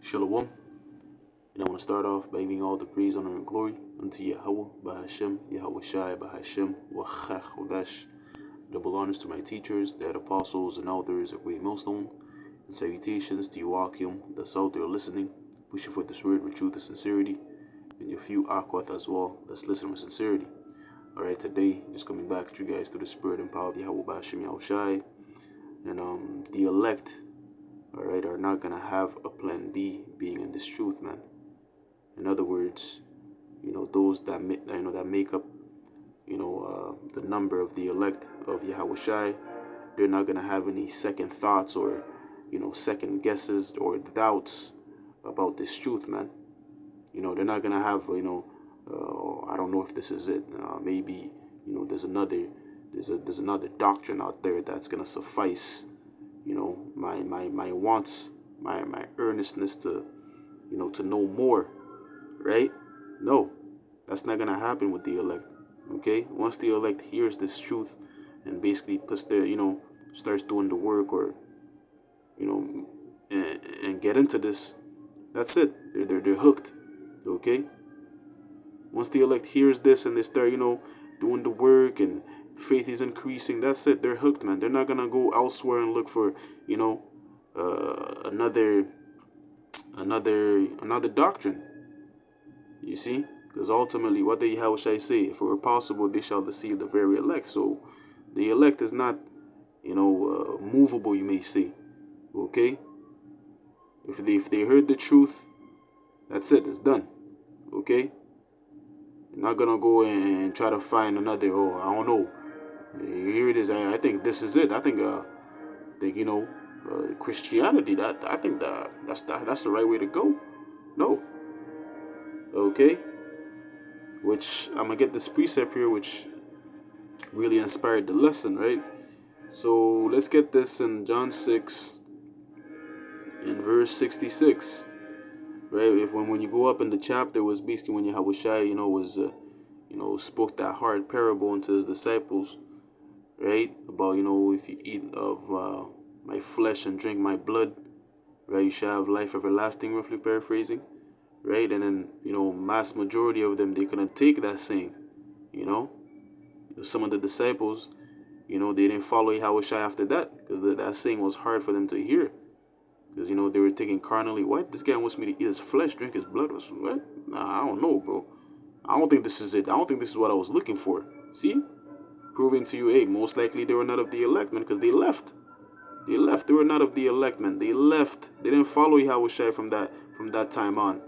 Shalom. And I want to start off by giving all the praise, honor, and glory unto Yahweh, Bahashem, Yahweh Shai, Bahashem, Wachach Chodesh. Double honors to my teachers, the head apostles, and elders of Great Millstone. And salutations to you, Akim, that's out there listening, pushing for this word with truth and sincerity. And your few Akwath as well, that's listening with sincerity. Alright, today, just coming back to you guys through the spirit and power of Yahweh, Bahashem, Yahweh Shai. And the elect, alright, are not going to have a plan B being in this truth, man. In other words, those that make up, the number of the elect of Yahweh Shai, they're not gonna have any second thoughts or, second guesses or doubts about this truth, man. They're not gonna have, I don't know if this is it. Maybe, there's another doctrine out there that's gonna suffice, my wants, my earnestness to know more. Right? No, that's not gonna happen with the elect. Okay, once the elect hears this truth and basically puts their, starts doing the work, or and get into this, that's it. They're hooked. Okay. Once the elect hears this and they start, doing the work and faith is increasing, that's it. They're hooked, man. They're not gonna go elsewhere and look for, another doctrine. You see? Because ultimately, what the Yahweh shall say, if it were possible, they shall deceive the very elect. So, the elect is not, movable, you may say. Okay? If they heard the truth, that's it. It's done. Okay? You're not going to go and try to find another, I don't know. Here it is. I think this is it. I think Christianity, that's the right way to go. No. Okay? Which I'm gonna get this precept here, which really inspired the lesson, right? So let's get this in John 6 in verse 66, right? When you go up in the chapter, was basically when Yahweh Shai, spoke that hard parable unto his disciples, right? About, if you eat of my flesh and drink my blood, right, you shall have life everlasting, roughly paraphrasing. Right? And then, mass majority of them, they couldn't take that saying, Some of the disciples, they didn't follow Yahweh Shai after that, because that saying was hard for them to hear. Because, they were thinking carnally, what? This guy wants me to eat his flesh, drink his blood? What? Nah, I don't know, bro. I don't think this is it. I don't think this is what I was looking for. See? Proving to you, hey, most likely they were not of the elect, man, because they left. They left. They were not of the elect, man. They left. They didn't follow Yahweh Shai from that time on.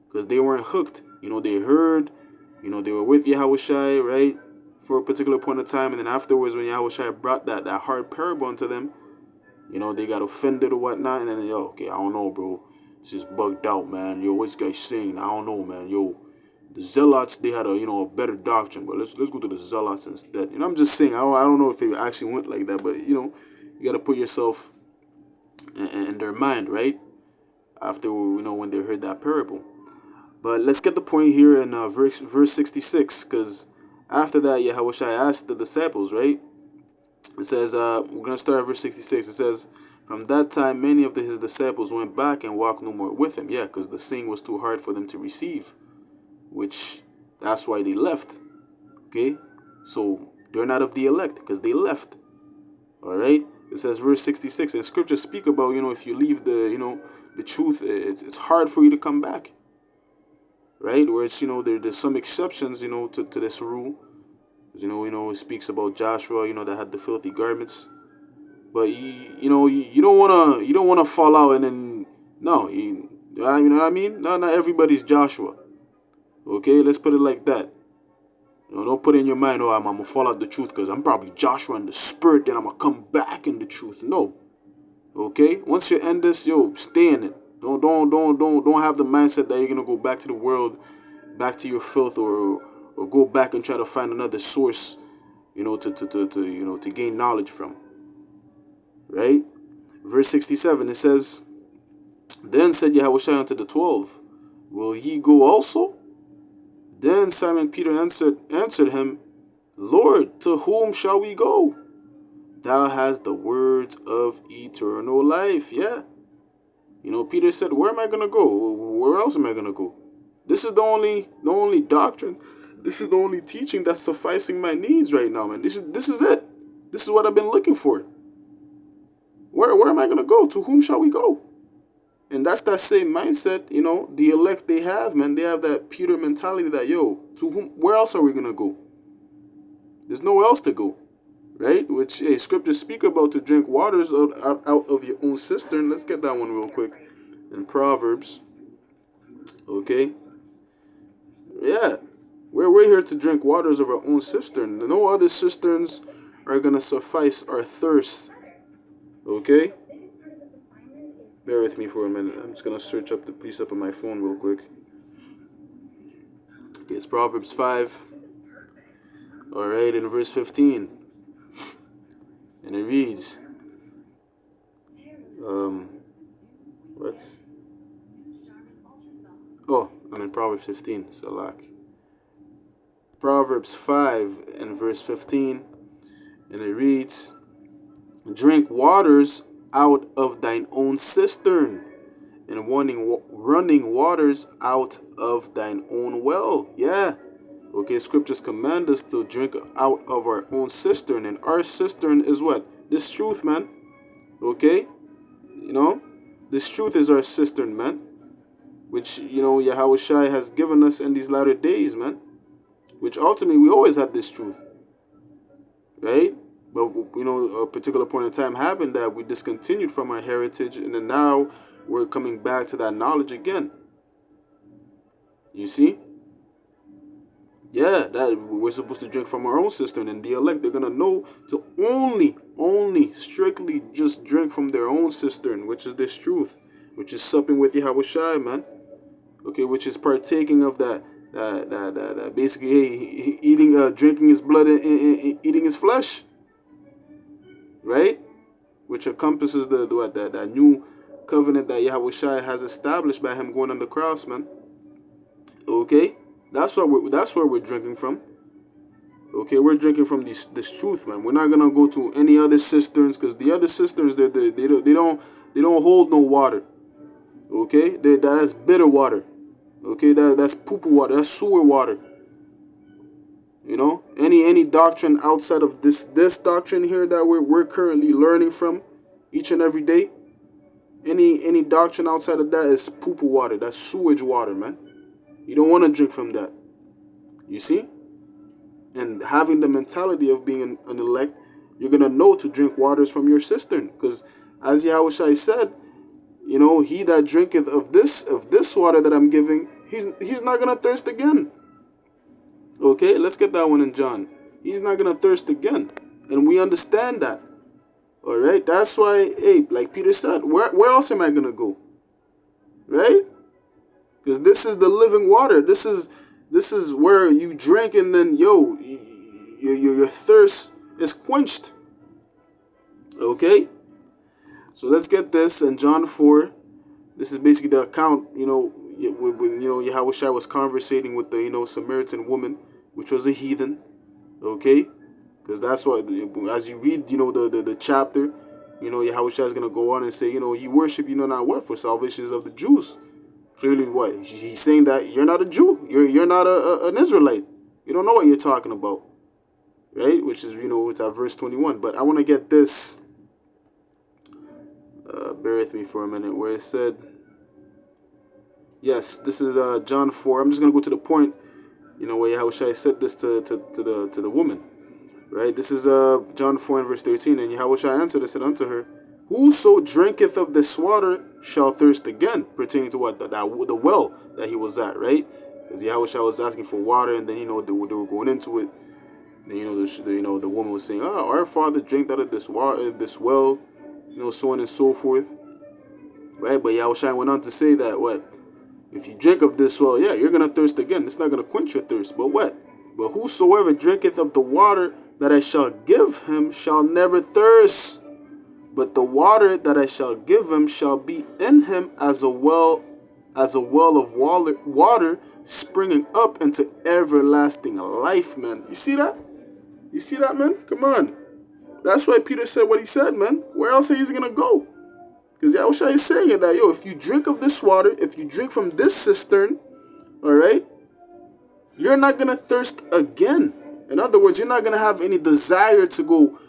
Because they weren't hooked. They heard, they were with Yahweh Shai, right, for a particular point of time. And then afterwards, when Yahweh Shai brought that hard parable into them, they got offended or whatnot. And then, okay, I don't know, bro. This is bugged out, man. Yo, what's this guy saying? I don't know, man. Yo, the Zealots, they had a better doctrine. But let's go to the Zealots instead. I'm just saying, I don't know if it actually went like that. But, you got to put yourself in their mind, right? After, when they heard that parable. But let's get the point here in verse 66, because after that, Yahweh Shai asked the disciples, right? It says, we're going to start at verse 66. It says, from that time, many of his disciples went back and walked no more with him. Yeah, because the saying was too hard for them to receive, which that's why they left. Okay? So they're not of the elect because they left. All right? It says, verse 66, and scriptures speak about, if you leave the truth, it's hard for you to come back. Right, where it's there's some exceptions to this rule, it speaks about Joshua that had the filthy garments, but you don't wanna fall out and then no, you know what I mean. Not everybody's Joshua. Okay, let's put it like that. Don't put in your mind, I'm gonna fall out the truth because I'm probably Joshua in the spirit, then I'm gonna come back in the truth. No. Okay, once you end this, stay in it. Don't have the mindset that you're gonna go back to the world, back to your filth, or go back and try to find another source, to gain knowledge from. Right? Verse 67, it says, then said Yahweh Shai unto the 12, will ye go also? Then Simon Peter answered him, Lord, to whom shall we go? Thou hast the words of eternal life. Yeah. You know, Peter said, where am I going to go? Where else am I going to go? This is the only doctrine. This is the only teaching that's sufficing my needs right now, man. This is it. This is what I've been looking for. Where am I going to go? To whom shall we go? And that's that same mindset, you know, the elect they have, man. They have that Peter mentality that, yo, to whom, where else are we going to go? There's nowhere else to go, right? Which, hey, scriptures speak about to drink waters out of your own cistern. Let's get that one real quick. In Proverbs, okay? Yeah, we're here to drink waters of our own cistern. No other cisterns are going to suffice our thirst, okay? Bear with me for a minute. I'm just going to search up the precept on my phone real quick. Okay, it's Proverbs 5. Alright, in verse 15. And it reads, what? Oh, I'm in Proverbs 15, Salak. Proverbs 5 and verse 15. And it reads, drink waters out of thine own cistern, and running waters out of thine own well. Yeah. Okay, scriptures command us to drink out of our own cistern, and our cistern is what? This truth, man. Okay? You know? This truth is our cistern, man. Which, you know, Yahushua has given us in these latter days, man. Which ultimately, we always had this truth. Right? But, you know, a particular point in time happened that we discontinued from our heritage, and then now we're coming back to that knowledge again. You see? Yeah, that we're supposed to drink from our own cistern, and the elect, they're gonna know to only strictly just drink from their own cistern, which is this truth, which is supping with Yahushua, man. Okay, which is partaking of that basically, hey, eating, drinking his blood and eating his flesh, right? Which encompasses that new covenant that Yahushua has established by him going on the cross, man. Okay. That's where we're drinking from. Okay, we're drinking from this truth, man. We're not gonna go to any other cisterns, because the other cisterns they don't hold no water. Okay, that's bitter water. Okay, that's poo-poo water. That's sewer water. You know, any doctrine outside of this doctrine here that we're currently learning from each and every day. Any doctrine outside of that is poo-poo water. That's sewage water, man. You don't want to drink from that. You see? And having the mentality of being an elect, you're going to know to drink waters from your cistern. Because as Yahushua said, you know, he that drinketh of this water that I'm giving, he's not going to thirst again. Okay, let's get that one in John. He's not going to thirst again. And we understand that. All right? That's why, hey, like Peter said, where else am I going to go? Right? Because this is the living water. This is where you drink, and then, yo, your thirst is quenched. Okay? So let's get this in John 4. This is basically the account, you know, when Yahushua was conversating with the, you know, Samaritan woman, which was a heathen. Okay? Because that's what, as you read, you know, the chapter, you know, Yahushua is going to go on and say, you know, you worship, you know not what, for salvation is of the Jews. Clearly, what? He's saying that you're not a Jew. You're not an Israelite. You don't know what you're talking about. Right? Which is, you know, it's at verse 21. But I want to get this. Bear with me for a minute. Where it said, yes, this is John 4. I'm just going to go to the point, you know, where Yahushua said this to the woman. Right? This is John 4 and verse 13. And Yahushua answered and said unto her, whoso drinketh of this water shall thirst again, pertaining to what? The well that he was at, right? Because Yahushua was asking for water, and then, you know, they were going into it. And then, you know, the woman was saying, our father drank out of this water, this well, you know, so on and so forth. Right? But Yahushua went on to say that, what? If you drink of this well, yeah, you're going to thirst again. It's not going to quench your thirst. But what? But whosoever drinketh of the water that I shall give him shall never thirst. But the water that I shall give him shall be in him as a well of water springing up into everlasting life, man. You see that? You see that, man? Come on. That's why Peter said what he said, man. Where else is he going to go? Because Yahushua is saying it that, yo, if you drink of this water, if you drink from this cistern, all right, you're not going to thirst again. In other words, you're not going to have any desire to go,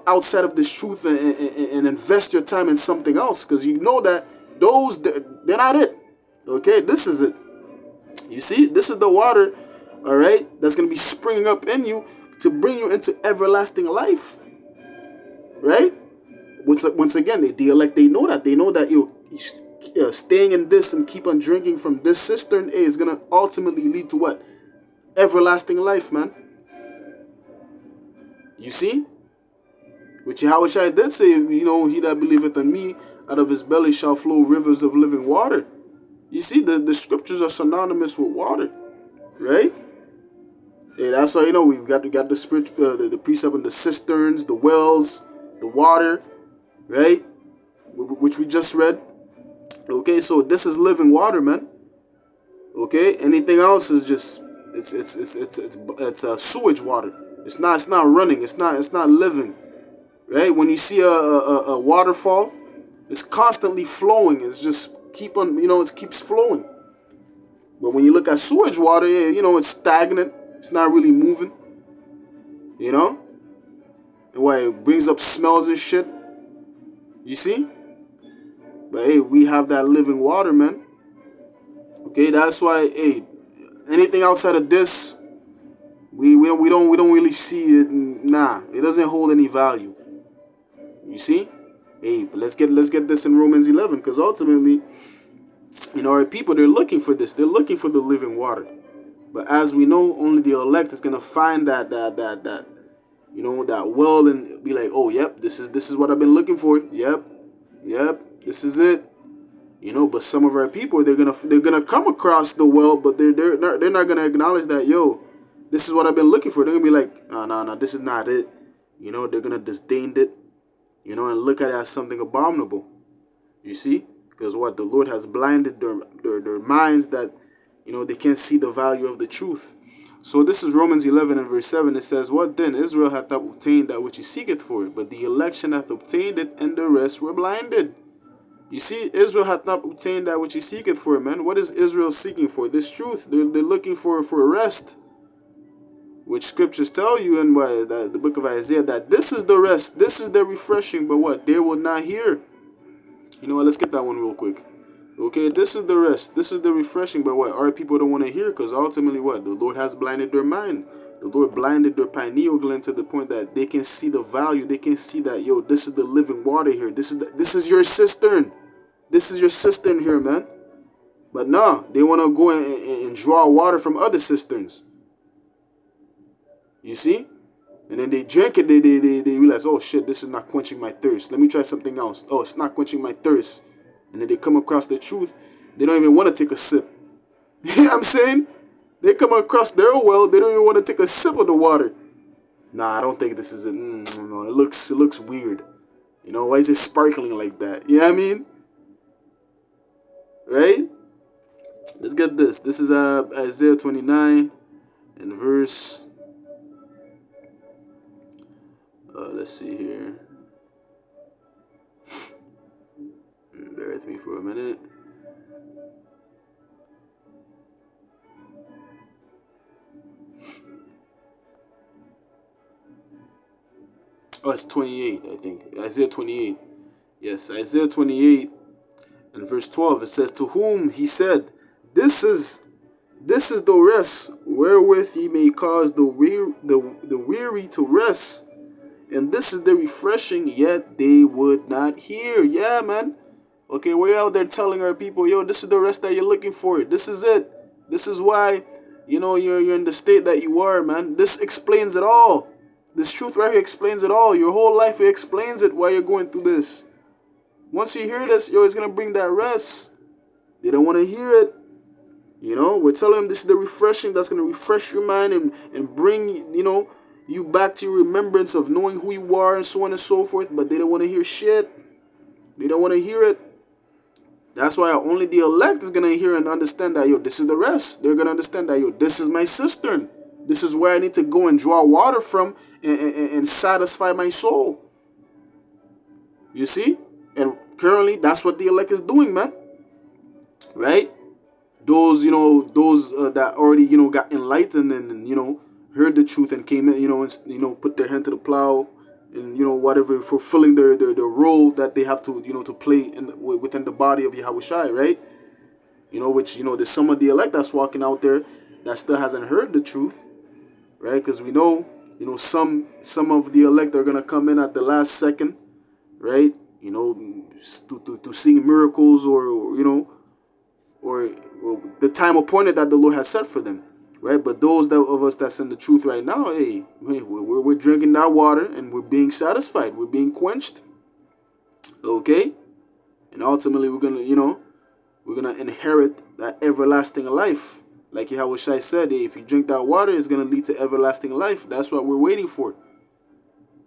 outside of this truth and invest your time in something else. Because you know that they're not it. Okay, this is it. You see, this is the water, all right, that's going to be springing up in you to bring you into everlasting life. Right? Once again, the elect, they know that. They know that staying in this and keep on drinking from this cistern is going to ultimately lead to what? Everlasting life, man. You see? Which Yahushua did say, he that believeth in me, out of his belly shall flow rivers of living water. You see, the scriptures are synonymous with water. Right? Yeah, that's why, we've got the spirit, the precept on the cisterns, the wells, the water, right? Which we just read. Okay, so this is living water, man. Okay, anything else is just it's sewage water. It's not running. It's not living, right? When you see a waterfall, it's constantly flowing. It's just it keeps flowing. But when you look at sewage water, it's stagnant. It's not really moving. And why it brings up smells and shit. You see? But hey, we have that living water, man. Okay, that's why, hey, anything outside of this, we don't really see it. Nah, it doesn't hold any value. You see? Hey, but let's get this in Romans 11, because ultimately, our people, they're looking for this. They're looking for the living water. But as we know, only the elect is gonna find that well and be like, oh, yep, this is what I've been looking for. Yep, this is it. But some of our people, they're gonna come across the well, but they're not gonna acknowledge that, yo, this is what I've been looking for. They're gonna be like, no, this is not it. They're gonna disdain it, and look at it as something abominable. You see, because what the Lord has blinded their minds that they can't see the value of the truth. So this is Romans 11 and verse 7. It says, what then? Israel hath obtained that which he seeketh for, but the election hath obtained it, and the rest were blinded. You see, Israel hath not obtained that which he seeketh for, man. What is Israel seeking for? This truth. They're looking for rest, which scriptures tell you in the book of Isaiah that this is the rest, this is the refreshing, but what? They will not hear. Let's get that one real quick. Okay, this is the rest. This is the refreshing, but what? Our people don't want to hear, because ultimately what? The Lord has blinded their mind. The Lord blinded their pineal gland to the point that they can see the value. They can see that, yo, this is the living water here. This is your cistern. This is your cistern here, man. But no, they want to go and draw water from other cisterns. You see? And then they drink it. They realize, oh, shit, this is not quenching my thirst. Let me try something else. Oh, it's not quenching my thirst. And then they come across the truth. They don't even want to take a sip. You know what I'm saying? They come across their well. They don't even want to take a sip of the water. Nah, I don't think this is it. No, it looks weird. Why is it sparkling like that? You know what I mean? Right? Let's get this. This is Isaiah 29 and verse. Let's see here. Bear with me for a minute. Oh, it's 28, I think. Isaiah 28. Yes, Isaiah 28 and verse 12. It says, to whom he said, This is the rest wherewith ye may cause the weary to rest. And this is the refreshing, yet they would not hear. Yeah, man. Okay, we're out there telling our people, yo, this is the rest that you're looking for. This is it. This is why, you're in the state that you are, man. This explains it all. This truth right here explains it all. Your whole life, it explains it why you're going through this. Once you hear this, yo, it's going to bring that rest. They don't want to hear it. We're telling them this is the refreshing that's going to refresh your mind and bring, you back to your remembrance of knowing who you are and so on and so forth. But they don't want to hear shit. They don't want to hear it. That's why only the elect is going to hear and understand that, yo, this is the rest. They're going to understand that, yo, this is my cistern. This is where I need to go and draw water from and satisfy my soul. You see? And currently, that's what the elect is doing, man. Right? Those, those that already, got enlightened and, heard the truth and came in, and, put their hand to the plow and, whatever, fulfilling their role that they have to, to play within the body of Yahushua, right? Which, there's some of the elect that's walking out there that still hasn't heard the truth, right? Because we know, some of the elect are going to come in at the last second, right? To seeing miracles or the time appointed that the Lord has set for them, right? But those of us that's in the truth right now, hey, we're drinking that water and we're being satisfied. We're being quenched, okay? And ultimately, we're gonna inherit that everlasting life. Like Yahushua said, hey, if you drink that water, it's gonna lead to everlasting life. That's what we're waiting for.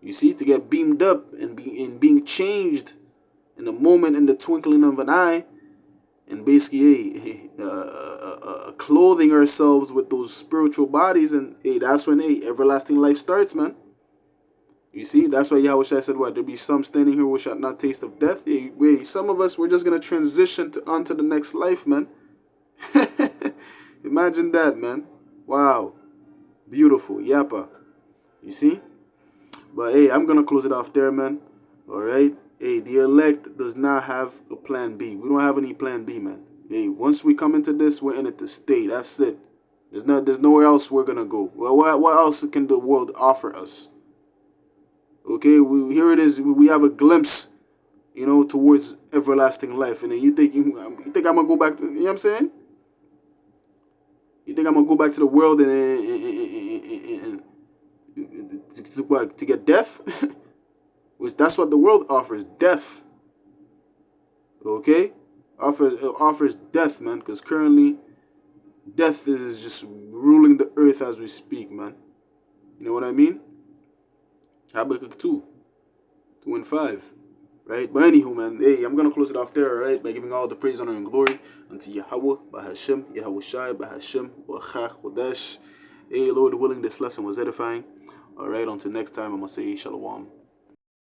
You see, to get beamed up and being changed in a moment, in the twinkling of an eye, and basically, clothing ourselves with those spiritual bodies, and that's when everlasting life starts, man. You see, that's why Yahushua said, "What? There be some standing here who shall not taste of death." Some of us, we're just gonna transition onto the next life, man. Imagine that, man. Wow, beautiful, yapa. You see, but hey, I'm gonna close it off there, man. All right. Hey, the elect does not have a plan B. We don't have any plan B, man. Hey, once we come into this, we're in it to stay. That's it. There's nowhere else we're gonna go. Well, what else can the world offer us? Okay, here it is. We have a glimpse, towards everlasting life. And then you think I'm gonna go back? You know what I'm saying? You think I'm gonna go back to the world and to get death? Which that's what the world offers, death. Okay? It offers death, man, because currently death is just ruling the earth as we speak, man. You know what I mean? Habakkuk 2:5. Right? But anywho, man, hey, I'm gonna close it off there, alright? By giving all the praise, honor, and glory unto Yahweh, Bahashem, Yahushai, Bahashem, Wachach, Kodesh. Hey, Lord willing, this lesson was edifying. Alright, until next time, I'm gonna say Shalom.